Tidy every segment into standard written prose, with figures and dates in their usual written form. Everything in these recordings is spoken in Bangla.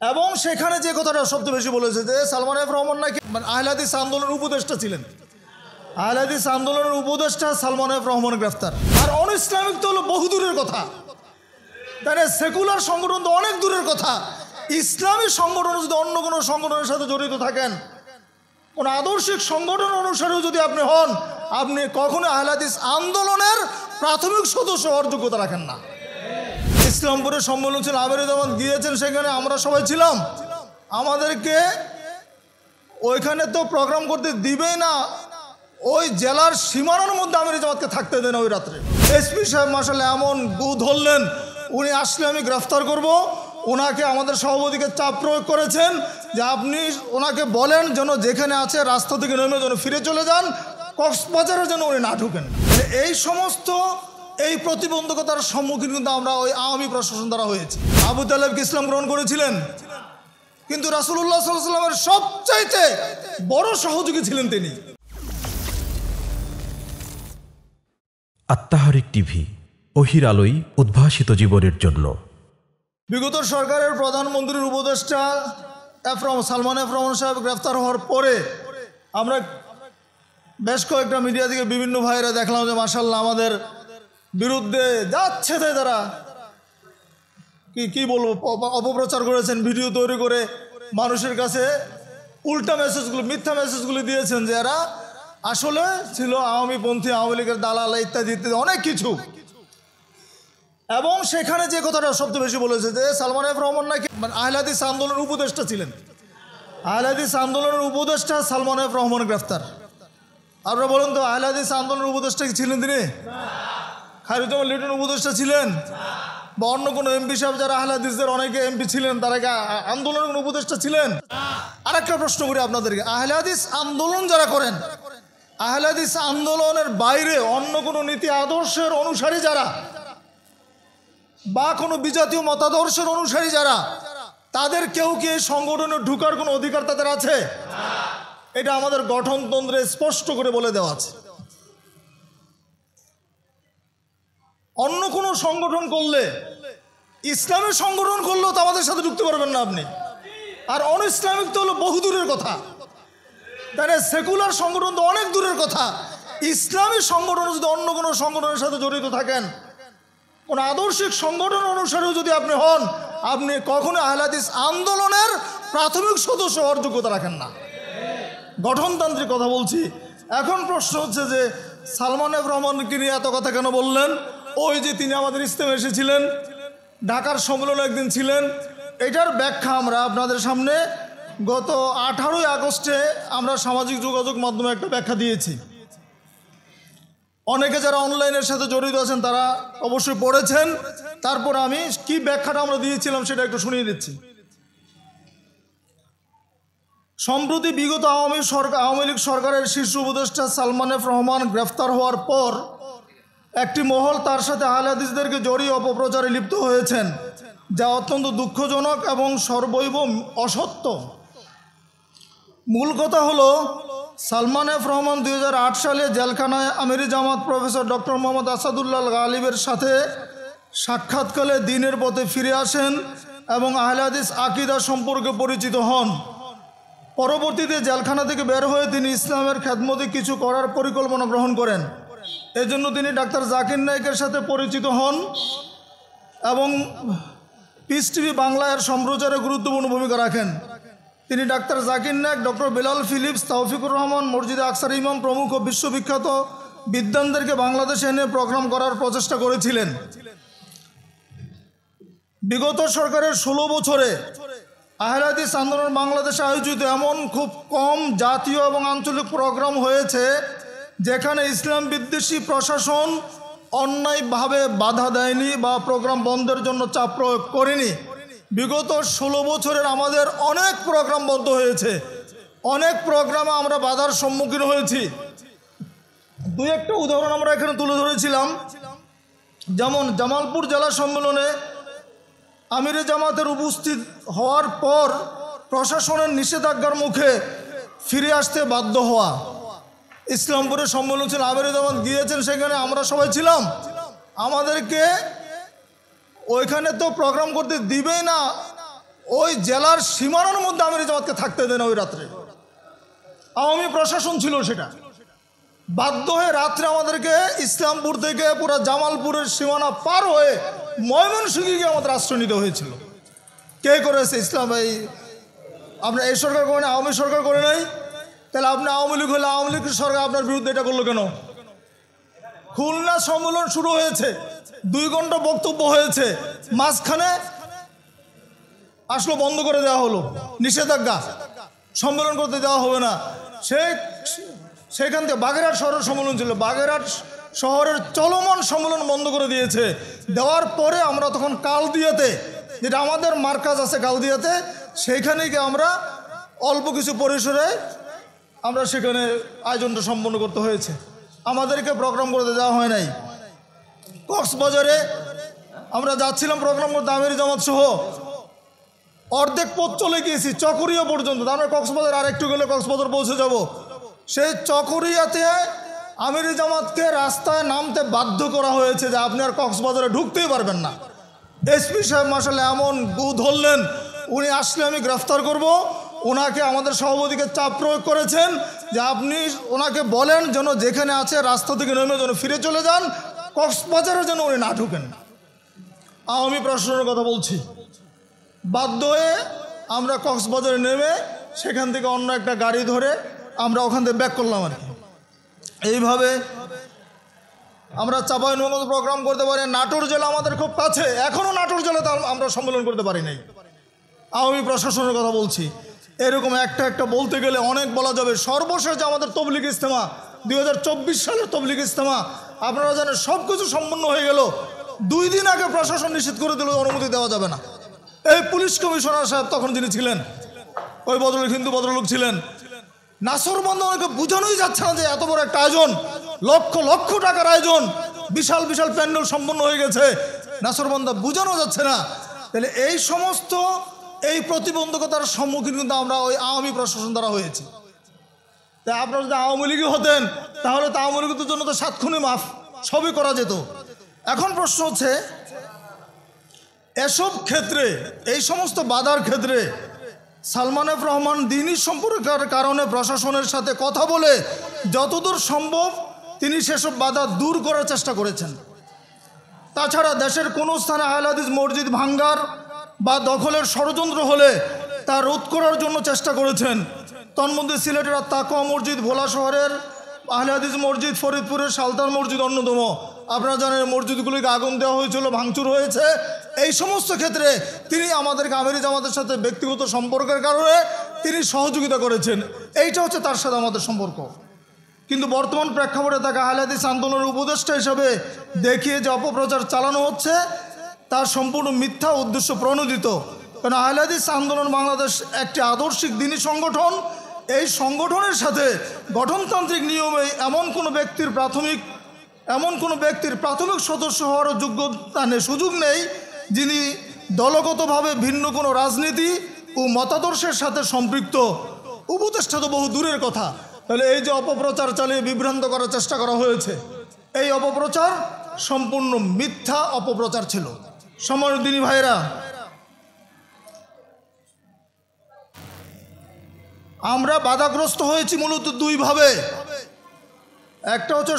এবং সেখানে যে কথাটা সবচেয়ে বেশি বলেছে যে সালমান এফ রহমান নাকি আহলে হাদিস আন্দোলনের উপদেষ্টা ছিলেন। আহলে হাদিস আন্দোলনের উপদেষ্টা সালমান এফ রহমান গ্রেফতার। আর অন ইসলামিক তো হলো বহু দূরের কথা, তাহলে সেকুলার সংগঠন তো অনেক দূরের কথা। ইসলামী সংগঠন যদি অন্য কোনো সংগঠনের সাথে জড়িত থাকেন, কোন আদর্শিক সংগঠন অনুসারেও যদি আপনি হন, আপনি কখনো আহলে হাদিস আন্দোলনের প্রাথমিক সদস্য হওয়ার যোগ্যতা রাখেন না। ইসলামপুরের সম্মেলন ছিল, আমিরুজ্জামান গিয়েছেন, সেখানে আমরা সবাই ছিলাম। আমাদেরকে ওইখানে তো প্রোগ্রাম করতে দিবেই না, ওই জেলার সীমানার মধ্যে আমিরুজ্জামানকে থাকতে দেন ওই রাত্রে। এসপি সাহেব মাশাআল্লাহ এমন গু ধরলেন, উনি আসলে আমি গ্রেফতার করব। ওনাকে আমাদের সভাপতিকে চাপ প্রয়োগ করেছেন যে আপনি ওনাকে বলেন যেন যেখানে আছে রাস্তা থেকে নেমে যেন ফিরে চলে যান, কক্সবাজারে যেন উনি না ঢুকেন। এই সমস্ত এই প্রতিবন্ধকতার সম্মুখীন কিন্তু আমরা ওই আওয়ামী প্রশাসন দ্বারা হয়েছি। আবু তালেবকে ইসলাম গ্রহণ করেছিলেন, কিন্তু রাসূলুল্লাহ সাল্লাল্লাহু আলাইহি ওয়াসাল্লামের সবচাইতে বড় সহযোগী ছিলেন তিনি। আত্মাহারিক টিভি, ওহির আলোই উদ্ভাসিত জীবনের জন্য। বিগত সরকারের প্রধানমন্ত্রীর উপদেষ্টা সালমান এফ রহমান সাহেব গ্রেফতার হওয়ার পরে আমরা বেশ কয়েকটা মিডিয়া থেকে বিভিন্ন ভাইরা দেখলাম যে মাশাআল্লাহ আমাদের বিরুদ্ধে যাচ্ছে তাই তারা কি বলবো অপপ্রচার করেছেন, ভিডিও তৈরি করে মানুষের কাছে উল্টা মেসেজগুলো, মিথ্যা মেসেজগুলো দিয়েছেন যে এরা আসলে ছিল আওয়ামীপন্থী, আওয়ামী লীগের দালাল ইত্যাদি ইত্যাদি অনেক কিছু। এবং সেখানে যে কথাটা সবচেয়ে বেশি বলেছে যে সালমান এফ রহমান নাকি আহলে হাদিস আন্দোলনের উপদেষ্টা ছিলেন। আহলে হাদিস আন্দোলনের উপদেষ্টা সালমান এফ রহমান গ্রেফতার। আপনারা বলুন তো, আহলে হাদিস আন্দোলনের উপদেষ্টা কি ছিলেন তিনি? খায়রুজ্জামান লিটন উপদেষ্টা ছিলেন? বা অন্য কোনো এমপি সাহেব যারা আহলে হাদিসদের অনেকে এমপি ছিলেন, তারা কি আন্দোলনের কোনো উপদেষ্টা ছিলেন? আরেকটা প্রশ্ন করি আপনাদেরকে, আহলে হাদিস আন্দোলন যারা করেন, আহলে হাদিস আন্দোলনের বাইরে অন্য কোনো নীতি আদর্শের অনুসারী যারা বা কোনো বিজাতীয় মতাদর্শের অনুসারী যারা, তাদের কেউ কি এই সংগঠনে ঢুকার কোনো অধিকার তাদের আছে? এটা আমাদের গঠনতন্ত্রে স্পষ্ট করে বলে দেওয়া আছে। অন্য কোনো সংগঠন করলে, ইসলামের সংগঠন করলেও তো আমাদের সাথে ঢুকতে পারবেন না আপনি। আর অন ইসলামিক তো হলো বহু দূরের কথা, তাহলে সেকুলার সংগঠন তো অনেক দূরের কথা। ইসলামী সংগঠন যদি অন্য কোনো সংগঠনের সাথে জড়িত থাকেন, কোন আদর্শিক সংগঠন অনুসারেও যদি আপনি হন, আপনি কখনো আহলে হাদিস আন্দোলনের প্রাথমিক সদস্য হওয়ার যোগ্যতা রাখেন না। গঠনতান্ত্রিক কথা বলছি। এখন প্রশ্ন হচ্ছে যে সালমান এফ রহমানকে নিয়ে এত কথা কেন বললেন? ওই যে তিনি আমাদের ইজতেমে এসেছিলেন, ঢাকার সম্মেলনে একদিন ছিলেন, এটার ব্যাখ্যা আমরা আপনাদের সামনে গত 18ই আগস্টে আমরা সামাজিক যোগাযোগ মাধ্যমে একটা ব্যাখ্যা দিয়েছি। অনেকে যারা অনলাইনের সাথে জড়িত আছেন তারা অবশ্যই পড়েছেন। তারপর আমি কি ব্যাখ্যাটা আমরা দিয়েছিলাম সেটা একটু শুনিয়ে দিচ্ছি। সম্প্রতি বিগত আওয়ামী লীগ সরকারের শীর্ষ উপদেষ্টা সালমান এফ রহমান গ্রেফতার হওয়ার পর একটি মহল তার সাথে আহলে হাদিসদেরকে জড়িয়ে অপপ্রচারে লিপ্ত হয়েছেন, যা অত্যন্ত দুঃখজনক এবং সর্বৈব অসত্য। মূল কথা হলো, সালমান এফ রহমান 2008 সালে জেলখানায় আমিরি জামাত প্রফেসর ডক্টর মোহাম্মদ আসাদুল্লাহ গালিবের সাথে সাক্ষাৎকালে দ্বীনের পথে ফিরে আসেন এবং আহলে হাদিস আকীদা সম্পর্কে পরিচিত হন। পরবর্তীতে জেলখানা থেকে বের হয়ে তিনি ইসলামের খেদমতে কিছু করার পরিকল্পনা গ্রহণ করেন। এজন্য তিনি ডাক্তার জাকির নায়েকের সাথে পরিচিত হন এবং পিস টিভি বাংলার সম্প্রচারে গুরুত্বপূর্ণ ভূমিকা রাখেন। তিনি doctor Zakir Naik, doctor Bilal Philips, Toufiqur Rahman, মসজিদে আকসার ইমাম প্রমুখ বিশ্ববিখ্যাত বিদ্বানদেরকে বাংলাদেশে এনে প্রোগ্রাম করার প্রচেষ্টা করেছিলেন। বিগত সরকারের 16 বছরে আহলে হাদিস আন্দোলন বাংলাদেশে আয়োজিত এমন খুব কম জাতীয় এবং আঞ্চলিক প্রোগ্রাম হয়েছে যেখানে ইসলাম বিদ্বেষী প্রশাসন অন্যায়ভাবে বাধা দেয়নি বা প্রোগ্রাম বন্ধের জন্য চাপ প্রয়োগ করেনি। বিগত 16 বছরের আমাদের অনেক প্রোগ্রাম বন্ধ হয়েছে, অনেক প্রোগ্রামে আমরা বাধার সম্মুখীন হয়েছি। দুই একটা উদাহরণ আমরা এখানে তুলে ধরেছিলাম। যেমন জামালপুর জেলা সম্মেলনে আমিরে জামাতের উপস্থিত হওয়ার পর প্রশাসনের নিষেধাজ্ঞার মুখে ফিরে আসতে বাধ্য হওয়া। ইসলামপুরের সম্মেলন ছিল, আমিরুজ্জামান গিয়েছেন, সেখানে আমরা সবাই ছিলাম। আমাদেরকে ওইখানে তো প্রোগ্রাম করতে দিবেই না, ওই জেলার সীমানার মধ্যে আমির জামাতকে থাকতে দেন ওই রাত্রে। আওয়ামী প্রশাসন ছিল, সেটা বাধ্য হয়ে রাত্রে আমাদেরকে ইসলামপুর থেকে পুরো জামালপুরের সীমানা পার হয়ে ময়মনসিংহে গিয়ে আমাদের আশ্রয় নিতে হয়েছিল। কে করেছে? ইসলাম এই আপনার এই সরকার করে না, আওয়ামী সরকার করে নাই। তাহলে আপনি আওয়ামী লীগ হলে আওয়ামী লীগ সরকার আপনার বিরুদ্ধে এটা করলো কেন? খুলনা সম্মেলন শুরু হয়েছে, 2 ঘন্টা বক্তব্য হয়েছে, মাঝখানে আসলো বন্ধ করে দেওয়া হলো, নিষেধাজ্ঞা, সম্মেলন করতে দেওয়া হবে না। সেখান থেকে বাগেরহাট শহরের সম্মেলন ছিল, বাগেরহাট শহরের চলমান সম্মেলন বন্ধ করে দিয়েছে। দেওয়ার পরে আমরা তখন কালদিয়াতে, যেটা আমাদের মার্কাজ আছে কালদিয়াতে, সেইখানে গিয়ে আমরা অল্প কিছু পরিসরে আমরা সেখানে আয়োজনটা সম্পন্ন করতে হয়েছে। আমাদেরকে প্রোগ্রাম করতে দেওয়া হয় নাই। কক্সবাজারে আমরা যাচ্ছিলাম প্রোগ্রাম করতে, আমির জামাত সহ অর্ধেক পথ চলে গিয়েছি চকরিয়া পর্যন্ত। আমরা কক্সবাজার আরেকটু গেলে কক্সবাজার পৌঁছে যাব। সেই চকরিয়াতে আমির জামাতকে রাস্তায় নামতে বাধ্য করা হয়েছে যে আপনি আর কক্সবাজারে ঢুকতেই পারবেন না। এসপি সাহেব মাশাআল্লাহ এমন গু ধরলেন, উনি আসলে আমি গ্রেফতার করব। ওনাকে আমাদের সভাপতিকে চাপ প্রয়োগ করেছেন যে আপনি ওনাকে বলেন যেন যেখানে আছে রাস্তা থেকে নেমে যেন ফিরে চলে যান, কক্সবাজারে যেন উনি না ঢুকেন। আওয়ামী প্রশাসনের কথা বলছি। বাধ্য হয়ে আমরা কক্সবাজারে নেমে সেখান থেকে অন্য একটা গাড়ি ধরে আমরা ওখান থেকে ব্যাক করলাম আর কি। এইভাবে আমরা চাঁপাইনবাবগঞ্জ প্রোগ্রাম করতে পারি। নাটোর জেলা আমাদের খুব কাছে, এখনও নাটোর জেলাতে আমরা সম্মেলন করতে পারি নাই। আওয়ামী প্রশাসনের কথা বলছি। এরকম একটা বলতে গেলে অনেক বলা যাবে। সর্বশেষ আমাদের তবলিগ ইজতেমা 2024 সালের তবলিগ ইজতেমা, আপনারা জানেন সব কিছু সম্পন্ন হয়ে গেল। 2 দিন আগে প্রশাসন নিষেধ করে দিল, অনুমতি দেওয়া যাবে না। এই পুলিশ কমিশনার সাহেব তখন যিনি ছিলেন, ওই ভদ্রলোক হিন্দু ভদ্রলোক ছিলেন। নাসরবান্দা বোঝানোই যাচ্ছে না যে এত বড় একটা আয়োজন, লক্ষ লক্ষ টাকার আয়োজন, বিশাল বিশাল প্যান্ডেল সম্পন্ন হয়ে গেছে, নাসরবান্দা বোঝানো যাচ্ছে না। তাহলে এই সমস্ত এই প্রতিবন্ধকতার সম্মুখীন কিন্তু আমরা ওই আওয়ামী প্রশাসন দ্বারা হয়েছি। তাই আপনারা যদি আওয়ামী লীগই হতেন তাহলে তো আওয়ামী লীগের জন্য তো 7 খুনে মাফ, সবই করা যেত। এখন প্রশ্ন হচ্ছে, এসব ক্ষেত্রে, এই সমস্ত বাধার ক্ষেত্রে সালমান এফ রহমান দ্বীনি সম্পর্কের কারণে প্রশাসনের সাথে কথা বলে যতদূর সম্ভব তিনি সেসব বাধা দূর করার চেষ্টা করেছেন। তাছাড়া দেশের কোনো স্থানে আহলে হাদিস মসজিদ ভাঙ্গার বা দখলের ষড়যন্ত্র হলে তা রোধ করার জন্য চেষ্টা করেছেন। তন্মধ্যে সিলেটের তাকওয়া মসজিদ, ভোলা শহরের আহলে হাদিস মসজিদ, ফরিদপুরের সালতান মসজিদ অন্যতম। আপনারা জানেন মসজিদগুলিকে আগুন দেওয়া হয়েছিল, ভাঙচুর হয়েছে। এই সমস্ত ক্ষেত্রে তিনি আমাদেরকে আমির জামাতের সাথে ব্যক্তিগত সম্পর্কের কারণে তিনি সহযোগিতা করেছেন। এইটা হচ্ছে তার সাথে আমাদের সম্পর্ক। কিন্তু বর্তমান প্রেক্ষাপটে তাকে আহলে হাদিস আন্দোলনের উপদেষ্টা হিসাবে দেখিয়ে যে অপপ্রচার চালানো হচ্ছে তার সম্পূর্ণ মিথ্যা উদ্দেশ্য প্রণোদিত। কারণ আহলে হাদিস আন্দোলন বাংলাদেশ একটি আদর্শিক দ্বীনি সংগঠন। এই সংগঠনের সাথে গঠনতান্ত্রিক নিয়মে এমন কোনো ব্যক্তির প্রাথমিক সদস্য হওয়ার যোগ্যতা নেই, সুযোগ নেই যিনি দলগতভাবে ভিন্ন কোনো রাজনীতি ও মতাদর্শের সাথে সম্পৃক্ত। উপদেষ্টা তো বহু দূরের কথা। তাহলে এই যে অপপ্রচার চালিয়ে বিভ্রান্ত করার চেষ্টা করা হয়েছে, এই অপপ্রচার সম্পূর্ণ মিথ্যা অপপ্রচার ছিল। সম্মানিত দিনী ভাইরা, আমরা বাধাগ্রস্ত হয়েছি মূলত 2 ভাবে। একটা হচ্ছে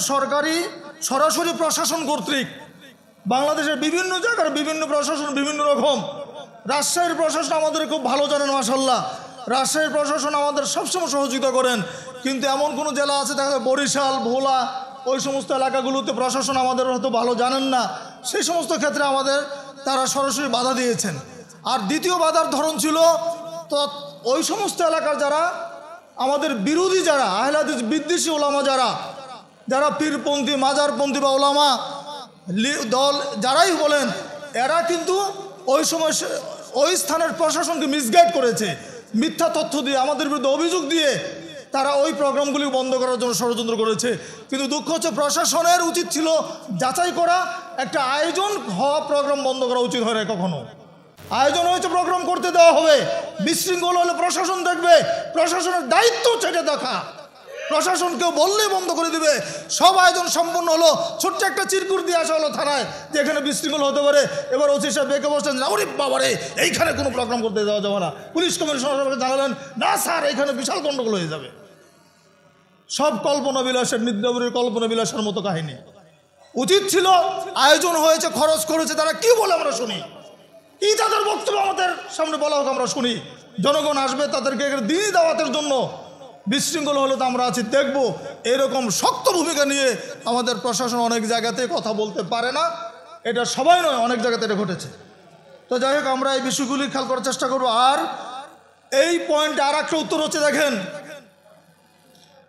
সরাসরি প্রশাসন কর্তৃক। বাংলাদেশের বিভিন্ন জায়গার বিভিন্ন প্রশাসন বিভিন্ন রকম। রাজশাহীর প্রশাসন আমাদের খুব ভালো জানেন মাশাআল্লাহ, রাজশাহীর প্রশাসন আমাদের সবসময় সহযোগিতা করেন। কিন্তু এমন কোনো জেলা আছে দেখা যায় বরিশাল, ভোলা, ওই সমস্ত এলাকাগুলোতে প্রশাসন আমাদের হয়তো ভালো জানেন না। সেই সমস্ত ক্ষেত্রে তারা সরাসরি বাধা দিয়েছেন। আর দ্বিতীয় বাধার ধরন ছিল তো ওই সমস্ত এলাকার যারা আমাদের বিরোধী, যারা আহলে হাদিস বিদ্বেষী ওলামা, যারা পীরপন্থী, মাজারপন্থী বা ওলামা দল যারাই বলেন, এরা কিন্তু ওই সময় ওই স্থানের প্রশাসনকে মিসগাইড করেছে, মিথ্যা তথ্য দিয়ে আমাদের বিরুদ্ধে অভিযোগ দিয়ে তারা ওই প্রোগ্রামগুলি বন্ধ করার জন্য ষড়যন্ত্র করেছে। কিন্তু দুঃখ হচ্ছে প্রশাসনের উচিত ছিল যাচাই করা, একটা আয়োজন হওয়া প্রোগ্রাম বন্ধ করা উচিত হয় না কখনো। আয়োজন হয়েছে, প্রোগ্রাম করতে দেওয়া হবে, বিশৃঙ্খল হলে প্রশাসন দেখবে, প্রশাসনের দায়িত্ব সেটা দেখা। প্রশাসনকেও বললেই বন্ধ করে দিবে। সব আয়োজন সম্পন্ন হলো, ছোট্ট একটা চিরকুট দিয়ে আসা হলো থানায় যে এখানে বিশৃঙ্খল হতে পারে। এবার ওসি সাহেব বেঁকে বসছেন, ওরে বাবারে এইখানে কোনো প্রোগ্রাম করতে যাওয়া যাবে না। পুলিশ কমিশনার জানালেন, না স্যার এইখানে বিশাল গণ্ডগোল হয়ে যাবে। সব কল্পনা বিলাসের, নিদ্রাবরীর কল্পনা বিলাসের মতো কাহিনী। উচিত ছিল আয়োজন হয়েছে, খরচ করেছে, তারা কি বলে আমরা শুনি, কি তাদের বক্তব্য আমাদের সামনে বলা হোক, আমরা শুনি। জনগণ আসবে, তাদেরকে দিনই দাওয়াতের জন্য বিশৃঙ্খল হলে তো আমরা আছি দেখব। এরকম শক্ত ভূমিকা নিয়ে আমাদের প্রশাসন অনেক জায়গাতে কথা বলতে পারে না। এটা সবাই নয়, অনেক জায়গাতে এটা ঘটেছে। তো যাই হোক, আমরা এই বিষয়গুলি খেয়াল করার চেষ্টা করব। আর এই পয়েন্টে আর একটা উত্তর হচ্ছে, দেখেন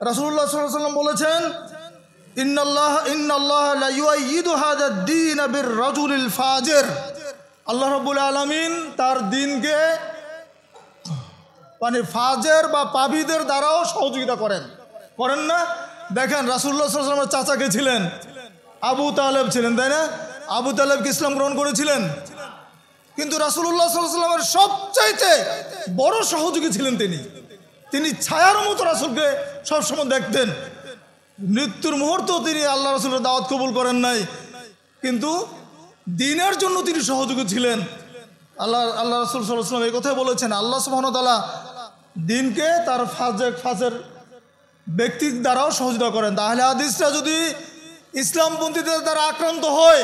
রাসূলুল্লাহ সাল্লাল্লাহু আলাইহি ওয়াসাল্লাম বলেছেন, ইন্নাল্লাহ লা ইউআইয়িদু হাযা দ্বীন বির-রাজুলিল ফাজির। আল্লাহ রাব্বুল আলামিন তার দ্বীনকে মানে ফাজের বা পাপীদের দ্বারাও সহযোগিতা করেন না। দেখেন রাসূলুল্লাহ সাল্লাল্লাহু আলাইহি ওয়াসাল্লামের চাচাকে ছিলেন, আবু তালেব ছিলেন, তাই না? আবু তালেব কি ইসলাম গ্রহণ করেছিলেন? কিন্তু রাসূলুল্লাহ সাল্লাল্লাহু আলাইহি ওয়াসাল্লামের সবচাইতে বড় সহযোগী ছিলেন তিনি ছায়ার মতো রাসূলকে সবসময় দেখতেন। মৃত্যুর মুহূর্তেও তিনি আল্লাহ রাসূলের দাওয়াত কবুল করেন নাই, কিন্তু দ্বীনের জন্য তিনি সহযোগী ছিলেন। আল্লাহ রাসূল সাল্লাল্লাহু আলাইহি ওয়াসাল্লাম এই কথাই বলেছেন, আল্লাহ সুবহানাহু ওয়া তাআলা দ্বীনকে তার ফাজের ব্যক্তির দ্বারাও সহযোগিতা করেন। তাহলে হাদিসটা যদি ইসলামপন্থীদের দ্বারা আক্রান্ত হয়,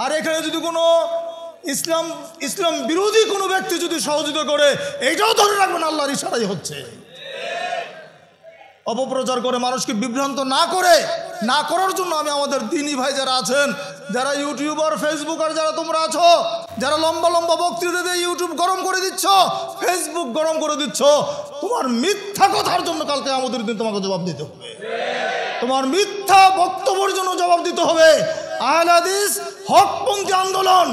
আর এখানে যদি কোনো ইসলাম বিরোধী কোনো ব্যক্তি যদি সহযোগিতা করে, এইটাও ধরে রাখবেন আল্লাহর ইশারাই হচ্ছে। অপপ্রচার করে মানুষকে বিভ্রান্ত না করার জন্য আমি আমাদের দ্বীনী ভাই যারা আছেন, যারা ইউটিউবার, ফেসবুকার যারা তোমরা আছো, যারা লম্বা লম্বা বক্তৃতা দিয়ে ইউটিউব গরম করে দিচ্ছ, ফেসবুক গরম করে দিচ্ছ, তোমার মিথ্যা কথার জন্য কালকে আমাদের দিন তোমাকে জবাব দিতে হবে। তোমার মিথ্যা বক্তব্যের জন্য জবাব দিতে হবে। আহলে হাদিস হকপন্থী আন্দোলন,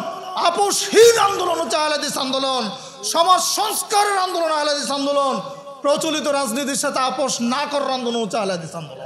আপোষহীন আন্দোলন হচ্ছে আহলে হাদিস আন্দোলন, সমাজ সংস্কারের আন্দোলন আহলে হাদিস আন্দোলন, প্রচলিত রাজনীতির সাথে আপোষ না করার আন্দোলন হচ্ছে আহলে হাদিস আন্দোলন।